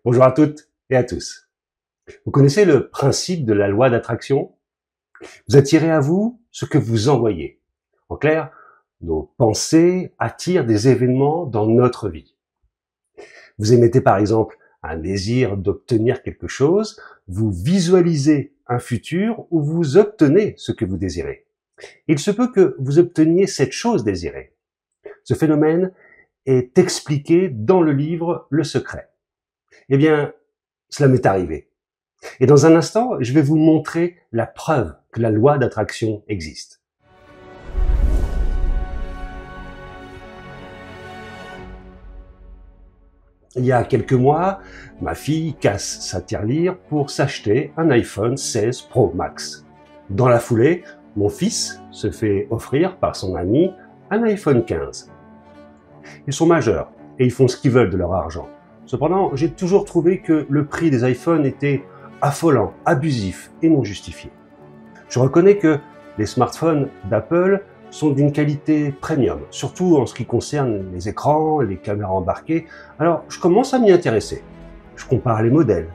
Bonjour à toutes et à tous. Vous connaissez le principe de la loi d'attraction? Vous attirez à vous ce que vous envoyez. En clair, nos pensées attirent des événements dans notre vie. Vous émettez par exemple un désir d'obtenir quelque chose, vous visualisez un futur où vous obtenez ce que vous désirez. Il se peut que vous obteniez cette chose désirée. Ce phénomène est expliqué dans le livre Le Secret. Eh bien, cela m'est arrivé. Et dans un instant, je vais vous montrer la preuve que la loi d'attraction existe. Il y a quelques mois, ma fille casse sa tirelire pour s'acheter un iPhone 16 Pro Max. Dans la foulée, mon fils se fait offrir par son ami un iPhone 15. Ils sont majeurs et ils font ce qu'ils veulent de leur argent. Cependant, j'ai toujours trouvé que le prix des iPhones était affolant, abusif et non justifié. Je reconnais que les smartphones d'Apple sont d'une qualité premium, surtout en ce qui concerne les écrans, les caméras embarquées. Alors, je commence à m'y intéresser. Je compare les modèles,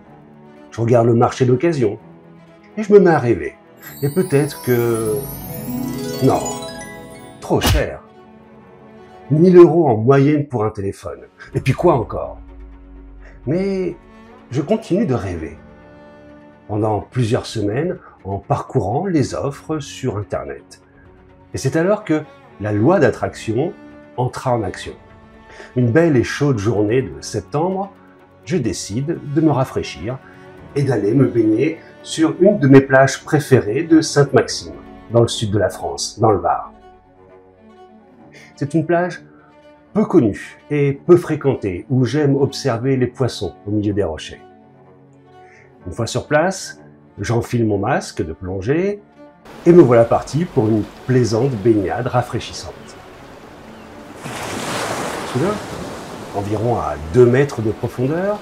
je regarde le marché d'occasion et je me mets à rêver. Et peut-être que... Non, trop cher. 1000 € en moyenne pour un téléphone. Et puis quoi encore? Mais je continue de rêver. Pendant plusieurs semaines, en parcourant les offres sur Internet. Et c'est alors que la loi d'attraction entra en action. Une belle et chaude journée de septembre, je décide de me rafraîchir et d'aller me baigner sur une de mes plages préférées de Sainte-Maxime, dans le sud de la France, dans le Var. C'est une plage peu connue et peu fréquentée, où j'aime observer les poissons au milieu des rochers. Une fois sur place, j'enfile mon masque de plongée et me voilà parti pour une plaisante baignade rafraîchissante. Soudain, environ à 2 mètres de profondeur,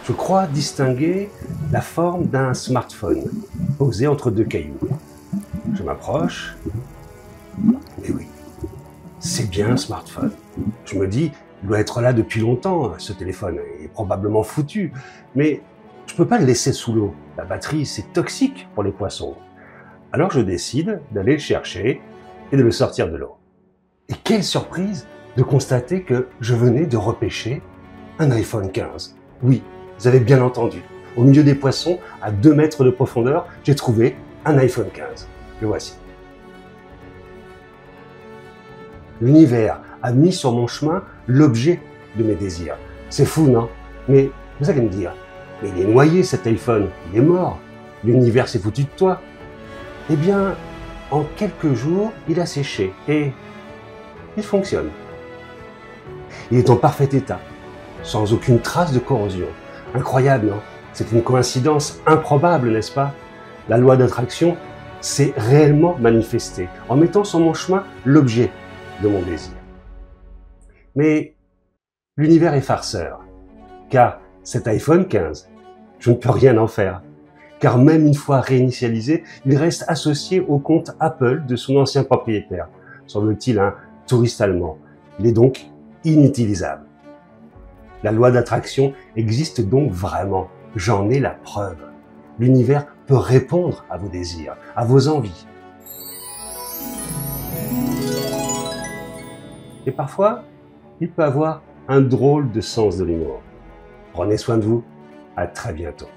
je crois distinguer la forme d'un smartphone posé entre 2 cailloux. Je m'approche. Mais oui, c'est bien un smartphone. Je me dis, il doit être là depuis longtemps, ce téléphone est probablement foutu, mais je ne peux pas le laisser sous l'eau. La batterie, c'est toxique pour les poissons. Alors je décide d'aller le chercher et de le sortir de l'eau. Et quelle surprise de constater que je venais de repêcher un iPhone 15. Oui, vous avez bien entendu. Au milieu des poissons, à 2 mètres de profondeur, j'ai trouvé un iPhone 15. Le voici. L'univers a mis sur mon chemin l'objet de mes désirs. C'est fou, non? Mais vous allez me dire, mais il est noyé cet iPhone, il est mort. L'univers s'est foutu de toi. Eh bien, en quelques jours, il a séché et il fonctionne. Il est en parfait état, sans aucune trace de corrosion. Incroyable, non? C'est une coïncidence improbable, n'est-ce pas? La loi d'attraction s'est réellement manifestée en mettant sur mon chemin l'objet de mon désir. Mais l'univers est farceur, car cet iPhone 15, je ne peux rien en faire. Car même une fois réinitialisé, il reste associé au compte Apple de son ancien propriétaire, semble-t-il un touriste allemand. Il est donc inutilisable. La loi d'attraction existe donc vraiment. J'en ai la preuve. L'univers peut répondre à vos désirs, à vos envies. Et parfois, il peut avoir un drôle de sens de l'humour. Prenez soin de vous. À très bientôt.